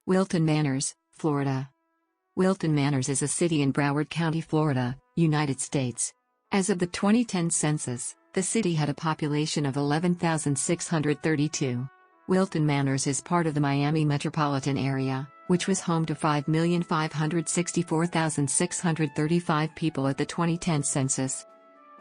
Wilton Manors, Florida. Wilton Manors is a city in Broward County, Florida, United States. As of the 2010 census, the city had a population of 11,632. Wilton Manors is part of the Miami metropolitan area, which was home to 5,564,635 people at the 2010 census.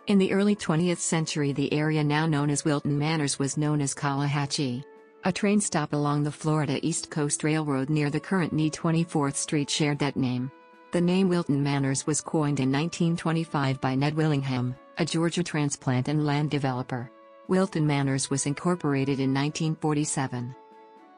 In the early 20th century, the area now known as Wilton Manors was known as Calahachie. A train stop along the Florida East Coast Railroad near the current NE 24th Street shared that name. The name Wilton Manors was coined in 1925 by Ned Willingham, a Georgia transplant and land developer. Wilton Manors was incorporated in 1947.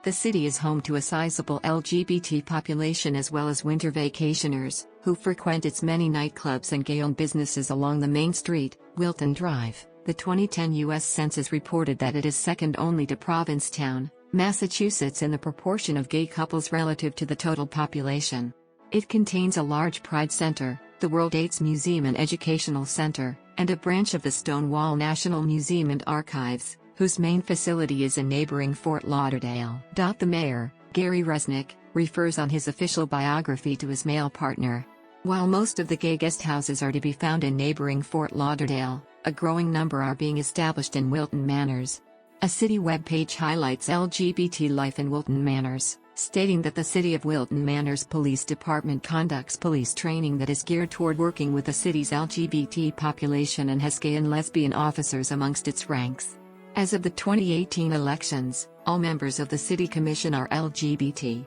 The city is home to a sizable LGBT population as well as winter vacationers, who frequent its many nightclubs and gay-owned businesses along the main street, Wilton Drive. The 2010 U.S. Census reported that it is second only to Provincetown, Massachusetts in the proportion of gay couples relative to the total population. It contains a large Pride Center, the World AIDS Museum and Educational Center, and a branch of the Stonewall National Museum and Archives, whose main facility is in neighboring Fort Lauderdale. The mayor, Gary Resnick, refers on his official biography to his male partner. While most of the gay guest houses are to be found in neighboring Fort Lauderdale, a growing number are being established in Wilton Manors. A city webpage highlights LGBT life in Wilton Manors, stating that the City of Wilton Manors Police Department conducts police training that is geared toward working with the city's LGBT population and has gay and lesbian officers amongst its ranks. As of the 2018 elections, all members of the City Commission are LGBT.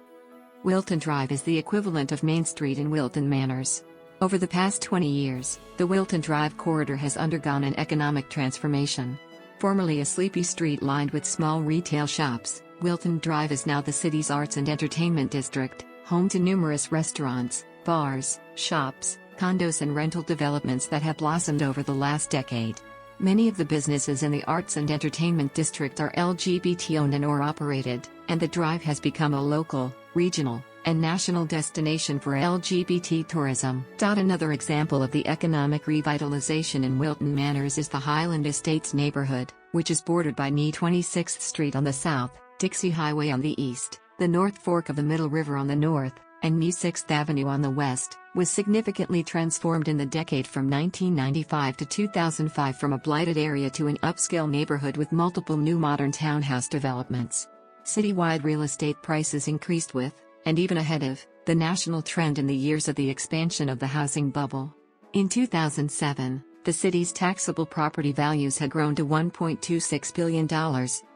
Wilton Drive is the equivalent of Main Street in Wilton Manors. Over the past 20 years, the Wilton Drive corridor has undergone an economic transformation. Formerly a sleepy street lined with small retail shops, Wilton Drive is now the city's arts and entertainment district, home to numerous restaurants, bars, shops, condos and rental developments that have blossomed over the last decade. Many of the businesses in the arts and entertainment district are LGBT-owned and or operated, and the Drive has become a local, regional, and national destination for LGBT tourism. Another example of the economic revitalization in Wilton Manors is the Highland Estates neighborhood, which is bordered by NE 26th Street on the south, Dixie Highway on the east, the North Fork of the Middle River on the north, and NE 6th Avenue on the west, was significantly transformed in the decade from 1995 to 2005 from a blighted area to an upscale neighborhood with multiple new modern townhouse developments. Citywide real estate prices increased with, and even ahead of, the national trend in the years of the expansion of the housing bubble. In 2007, the city's taxable property values had grown to $1.26 billion,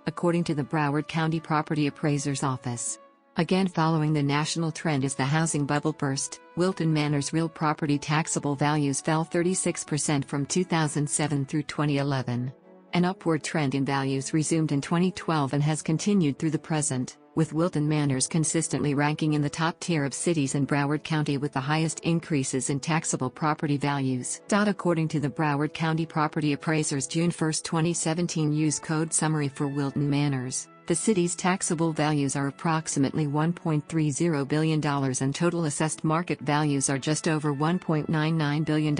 according to the Broward County Property Appraiser's Office. Again, following the national trend as the housing bubble burst, Wilton Manors' real property taxable values fell 36% from 2007 through 2011. An upward trend in values resumed in 2012 and has continued through the present, with Wilton Manors consistently ranking in the top tier of cities in Broward County with the highest increases in taxable property values. According to the Broward County Property Appraiser's June 1, 2017 use code summary for Wilton Manors, the city's taxable values are approximately $1.30 billion and total assessed market values are just over $1.99 billion.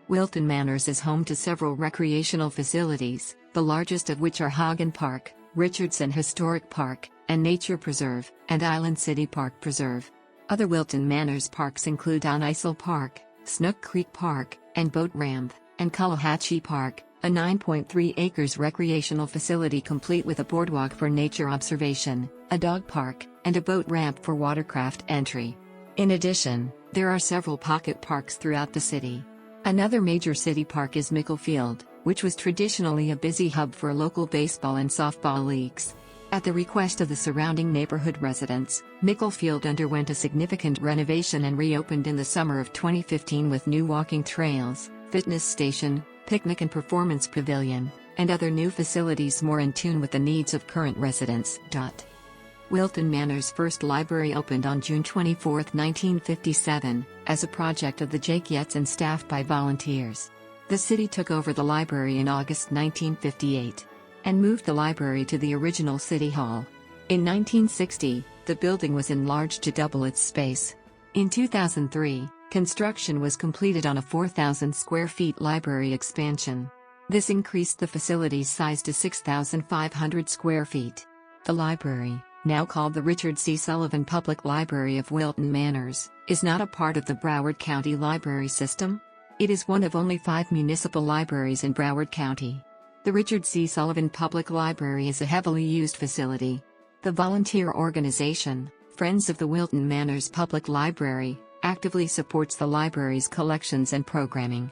Wilton Manors is home to several recreational facilities, the largest of which are Hagen Park, Richardson Historic Park, and Nature Preserve, and Island City Park Preserve. Other Wilton Manors parks include On Isle Park, Snook Creek Park, and Boat Ramp, and Calahachie Park, a 9.3 acres recreational facility complete with a boardwalk for nature observation, a dog park, and a boat ramp for watercraft entry. In addition, there are several pocket parks throughout the city. Another major city park is Mickle Field, which was traditionally a busy hub for local baseball and softball leagues. At the request of the surrounding neighborhood residents, Mickle Field underwent a significant renovation and reopened in the summer of 2015 with new walking trails, fitness station, picnic and performance pavilion, and other new facilities more in tune with the needs of current residents. Wilton Manors' first library opened on June 24, 1957, as a project of the Jake Yates and staffed by volunteers. The city took over the library in August 1958 and moved the library to the original City Hall. In 1960, the building was enlarged to double its space. In 2003, construction was completed on a 4,000 square feet library expansion. This increased the facility's size to 6,500 square feet. The library, now called the Richard C. Sullivan Public Library of Wilton Manors, is not a part of the Broward County library system. It is one of only 5 municipal libraries in Broward County. The Richard C. Sullivan Public Library is a heavily used facility. The volunteer organization, Friends of the Wilton Manors Public Library, actively supports the library's collections and programming.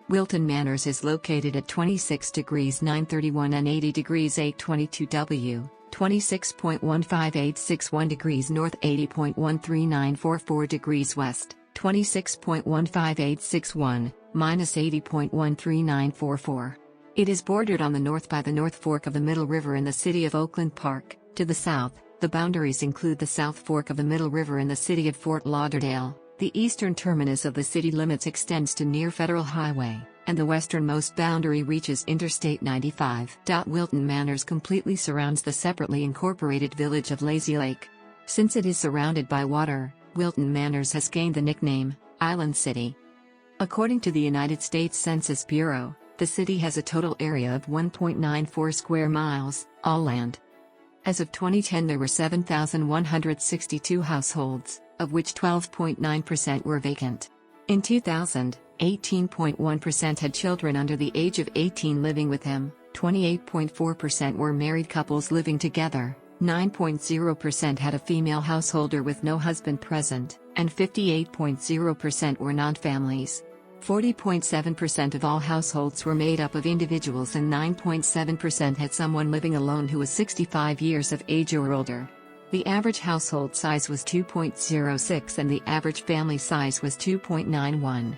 Wilton Manors is located at 26 degrees 931 and 80 degrees 822 W, 26.15861 degrees north, 80.13944 degrees west, 26.15861, minus 80.13944. It is bordered on the north by the North Fork of the Middle River in the city of Oakland Park. To the south, the boundaries include the South Fork of the Middle River in the city of Fort Lauderdale. The eastern terminus of the city limits extends to near Federal Highway, and the westernmost boundary reaches Interstate 95. Wilton Manors completely surrounds the separately incorporated village of Lazy Lake. Since it is surrounded by water, Wilton Manors has gained the nickname, Island City. According to the United States Census Bureau, the city has a total area of 1.94 square miles, all land. As of 2010, there were 7,162 households, of which 12.9% were vacant. In 2000, 18.1% had children under the age of 18 living with them, 28.4% were married couples living together, 9.0% had a female householder with no husband present, and 58.0% were non-families. 40.7% of all households were made up of individuals, and 9.7% had someone living alone who was 65 years of age or older. The average household size was 2.06 and the average family size was 2.91.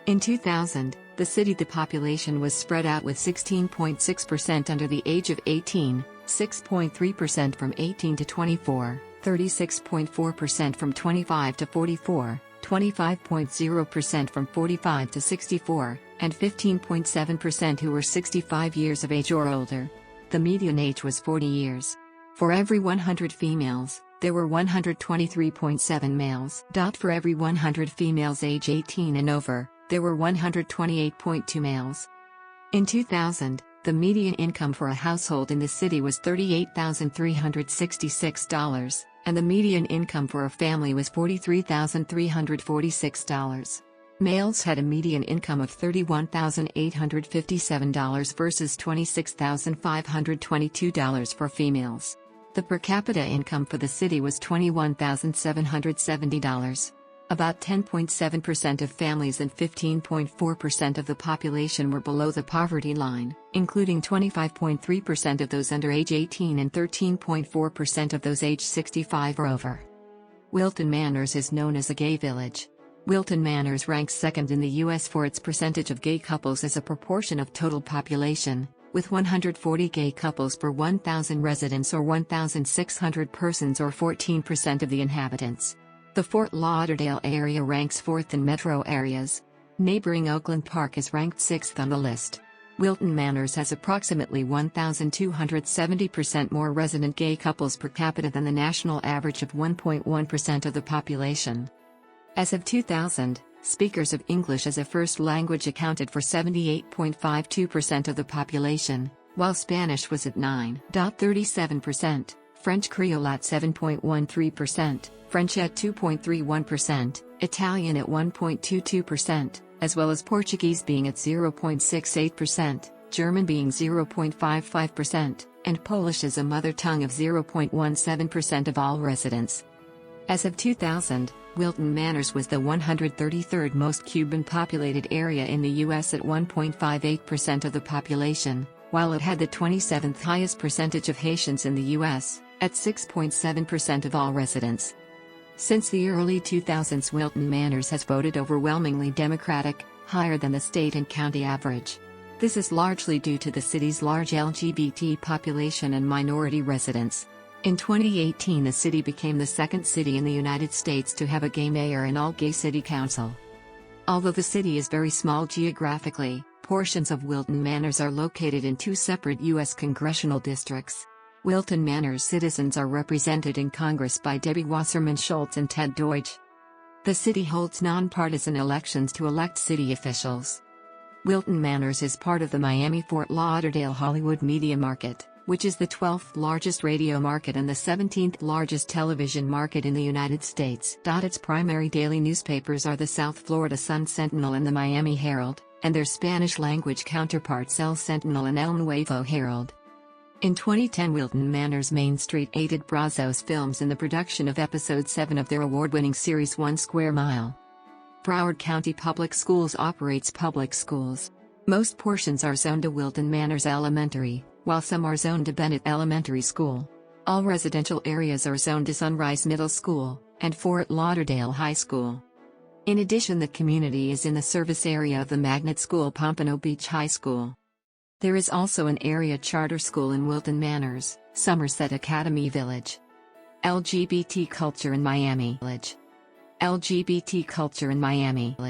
In 2000, the population was spread out with 16.6% under the age of 18, 6.3% from 18 to 24, 36.4% from 25 to 44, 25.0% from 45 to 64, and 15.7% who were 65 years of age or older. The median age was 40 years. For every 100 females, there were 123.7 males. For every 100 females age 18 and over, there were 128.2 males. In 2000, the median income for a household in the city was $38,366, and the median income for a family was $43,346. Males had a median income of $31,857 versus $26,522 for females. The per capita income for the city was $21,770. About 10.7% of families and 15.4% of the population were below the poverty line, including 25.3% of those under age 18 and 13.4% of those age 65 or over. Wilton Manors is known as a gay village. Wilton Manors ranks second in the U.S. for its percentage of gay couples as a proportion of total population, with 140 gay couples per 1,000 residents or 1,600 persons or 14% of the inhabitants. The Fort Lauderdale area ranks 4th in metro areas. Neighboring Oakland Park is ranked 6th on the list. Wilton Manors has approximately 1,270% more resident gay couples per capita than the national average of 1.1% of the population. As of 2000, speakers of English as a first language accounted for 78.52% of the population, while Spanish was at 9.37%, French Creole at 7.13%, French at 2.31%, Italian at 1.22%, as well as Portuguese being at 0.68%, German being 0.55%, and Polish as a mother tongue of 0.17% of all residents. As of 2000, Wilton Manors was the 133rd most Cuban-populated area in the U.S. at 1.58% of the population, while it had the 27th highest percentage of Haitians in the U.S., at 6.7% of all residents. Since the early 2000s, Wilton Manors has voted overwhelmingly Democratic, higher than the state and county average. This is largely due to the city's large LGBT population and minority residents. In 2018, the city became the second city in the United States to have a gay mayor and all-gay city council. Although the city is very small geographically, portions of Wilton Manors are located in 2 separate U.S. congressional districts. Wilton Manors citizens are represented in Congress by Debbie Wasserman Schultz and Ted Deutsch. The city holds nonpartisan elections to elect city officials. Wilton Manors is part of the Miami-Fort Lauderdale Hollywood media market. which is the 12th largest radio market and the 17th largest television market in the United States. Its primary daily newspapers are the South Florida Sun-Sentinel and the Miami Herald, and their Spanish-language counterparts El Sentinel and El Nuevo Herald. In 2010, Wilton Manors Main Street aided Brazos Films in the production of Episode 7 of their award-winning series 1 Square Mile. Broward County Public Schools operates public schools. Most portions are zoned to Wilton Manors Elementary, while some are zoned to Bennett Elementary School. All residential areas are zoned to Sunrise Middle School and Fort Lauderdale High School. In addition, the community is in the service area of the magnet school Pompano Beach High School. There is also an area charter school in Wilton Manors, Somerset Academy Village. LGBT culture in Miami Village. LGBT culture in Miami.